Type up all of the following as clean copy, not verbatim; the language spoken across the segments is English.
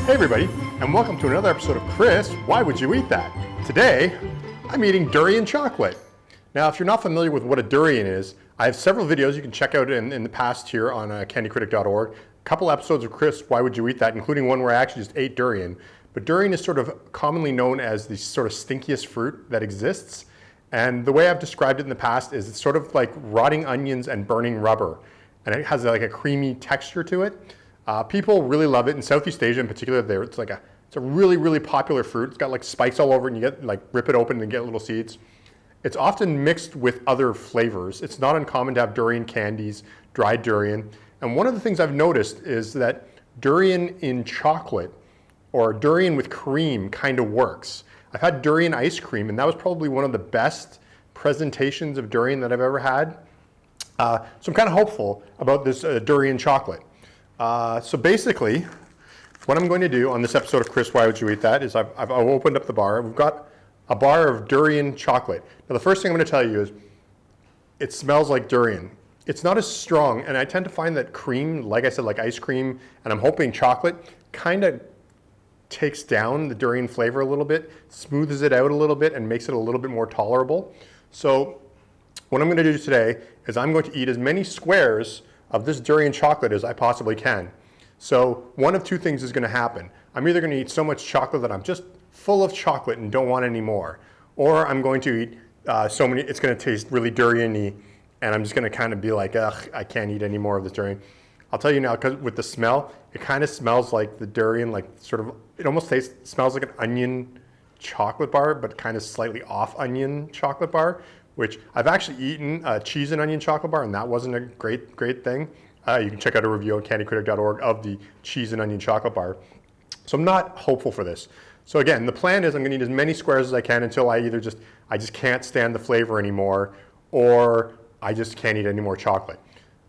Hey everybody, and welcome to another episode of Chris, Why Would You Eat That? Today, I'm eating durian chocolate. Now, if you're not familiar with what a durian is, I have several videos you can check out in the past here on candycritic.org. A couple episodes of Chris, Why Would You Eat That, including one where I actually just ate durian. But durian is sort of commonly known as the sort of stinkiest fruit that exists. And the way I've described it in the past is it's sort of like rotting onions and burning rubber. And it has like a creamy texture to it. People really love it in Southeast Asia in particular. It's a really, really popular fruit. It's got like spikes all over it, and you get like rip it open and get little seeds. It's often mixed with other flavors. It's not uncommon to have durian candies, dried durian. And one of the things I've noticed is that durian in chocolate or durian with cream kind of works. I've had durian ice cream, and that was probably one of the best presentations of durian that I've ever had. So I'm kind of hopeful about this durian chocolate. So basically, what I'm going to do on this episode of Chris, Why Would You Eat That? Is I've opened up the bar. We've got a bar of durian chocolate. Now the first thing I'm going to tell you is it smells like durian. It's not as strong, and I tend to find that cream, like I said, like ice cream, and I'm hoping chocolate, kind of takes down the durian flavor a little bit, smooths it out a little bit, and makes it a little bit more tolerable. So what I'm going to do today is I'm going to eat as many squares of this durian chocolate as I possibly can. So one of two things is going to happen. I'm either going to eat so much chocolate that I'm just full of chocolate and don't want any more, or I'm going to eat so many, it's going to taste really durian-y, and I'm just going to kind of be like, ugh, I can't eat any more of this durian. I'll tell you now, because with the smell, it kind of smells like the durian, like sort of, it almost smells like an onion chocolate bar, but kind of slightly off onion chocolate bar, which I've actually eaten a cheese and onion chocolate bar, and that wasn't a great thing. You can check out a review on candycritic.org of the cheese and onion chocolate bar. So I'm not hopeful for this. So again, the plan is I'm going to eat as many squares as I can until I just can't stand the flavor anymore, or I just can't eat any more chocolate.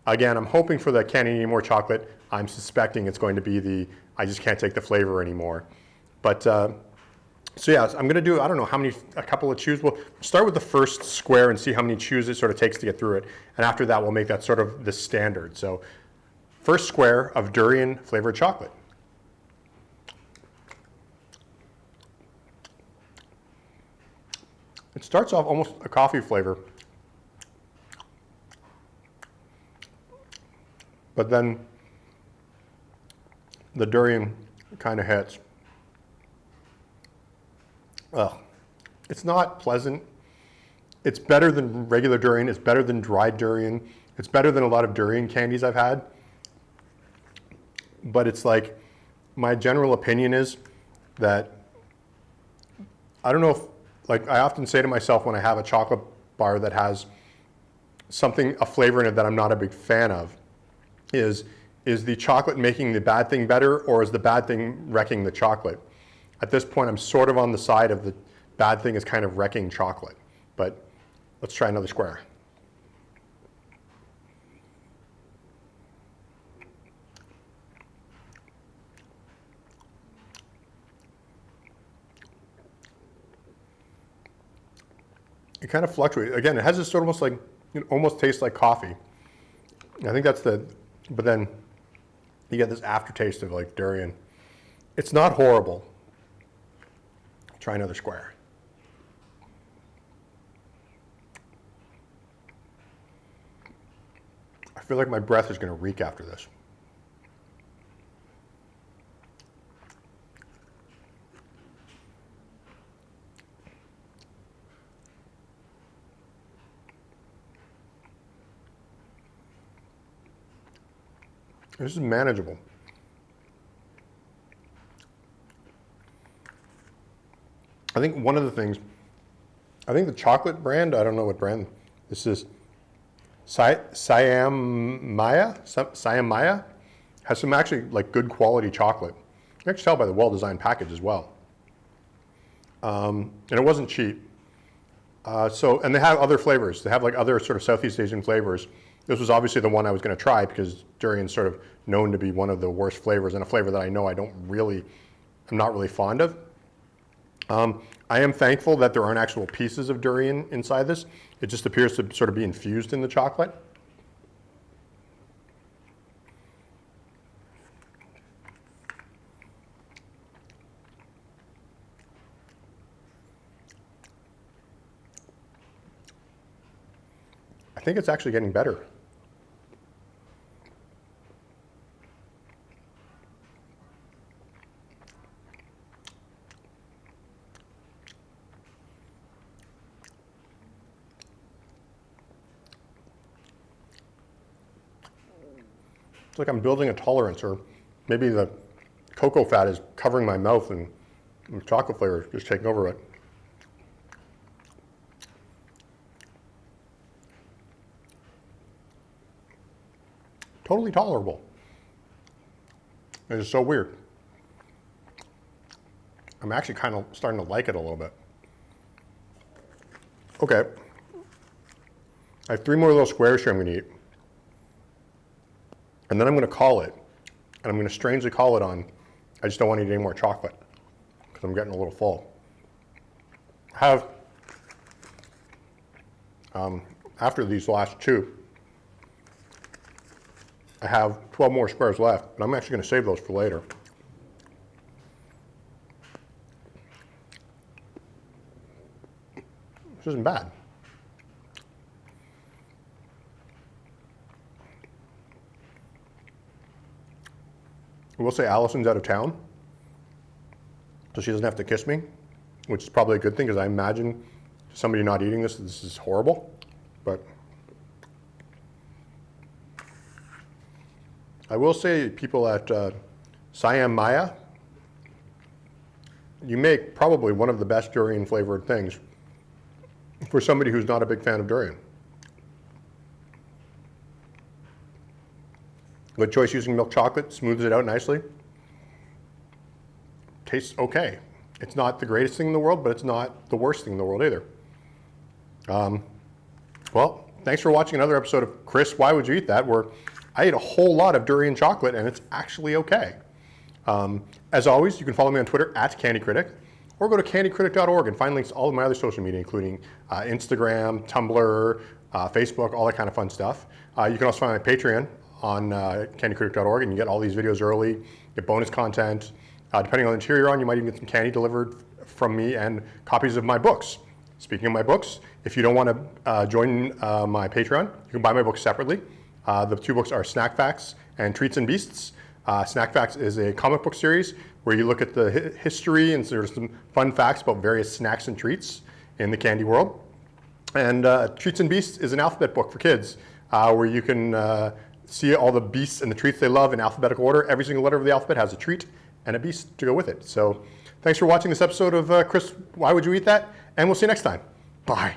Again, I'm hoping for the can't eat any more chocolate. I'm suspecting it's going to be I just can't take the flavor anymore. But so yeah, I'm going to do, I don't know how many, a couple of chews. We'll start with the first square and see how many chews it sort of takes to get through it. And after that, we'll make that sort of the standard. So first square of durian flavored chocolate. It starts off almost a coffee flavor, but then the durian kind of hits. Ugh. It's not pleasant. It's better than regular durian. It's better than dried durian. It's better than a lot of durian candies I've had. But it's like, my general opinion is that, I don't know if, like I often say to myself when I have a chocolate bar that has a flavor in it that I'm not a big fan of, is the chocolate making the bad thing better, or is the bad thing wrecking the chocolate? At this point, I'm sort of on the side of the bad thing is kind of wrecking chocolate. But let's try another square. It kind of fluctuates. Again, it has this sort of almost like, it almost tastes like coffee. I think that's but then you get this aftertaste of like durian. It's not horrible. Try another square. I feel like my breath is going to reek after this. This is manageable. I think one of the things, I think the chocolate brand, I don't know what brand, this is Siam Maya, has some actually like good quality chocolate. You can actually tell by the well-designed package as well. And it wasn't cheap. And they have other flavors. They have like other sort of Southeast Asian flavors. This was obviously the one I was going to try because durian's sort of known to be one of the worst flavors, and a flavor that I know I don't really I'm not really fond of. I am thankful that there aren't actual pieces of durian inside this. It just appears to sort of be infused in the chocolate. I think it's actually getting better. It's like I'm building a tolerance, or maybe the cocoa fat is covering my mouth and the chocolate flavor is just taking over it. Totally tolerable. It is so weird. I'm actually kind of starting to like it a little bit. Okay. I have 3 more little squares here I'm going to eat. And then I'm going to call it. And I'm going to strangely call it on, I just don't want to eat any more chocolate because I'm getting a little full. I have, after these last 2, I have 12 more squares left, but I'm actually going to save those for later. This isn't bad. I will say Allison's out of town, so she doesn't have to kiss me, which is probably a good thing because I imagine somebody not eating this is horrible. But I will say, people at Siam Maya, you make probably one of the best durian flavored things for somebody who's not a big fan of durian. Good choice using milk chocolate, smooths it out nicely. Tastes okay. It's not the greatest thing in the world, but it's not the worst thing in the world either. Well, thanks for watching another episode of Chris, Why Would You Eat That? Where I ate a whole lot of durian chocolate and it's actually okay. As always, you can follow me on Twitter at CandyCritic, or go to candycritic.org and find links to all of my other social media, including Instagram, Tumblr, Facebook, all that kind of fun stuff. You can also find my Patreon on candycritic.org, and you get all these videos early, get bonus content. Depending on the tier you're on, you might even get some candy delivered from me and copies of my books. Speaking of my books, if you don't want to join my Patreon, you can buy my books separately. The 2 books are Snack Facts and Treats and Beasts. Snack Facts is a comic book series where you look at the history and sort of some fun facts about various snacks and treats in the candy world. And Treats and Beasts is an alphabet book for kids where you can see all the beasts and the treats they love in alphabetical order. Every single letter of the alphabet has a treat and a beast to go with it. So thanks for watching this episode of Chris, Why Would You Eat That? And we'll see you next time. Bye.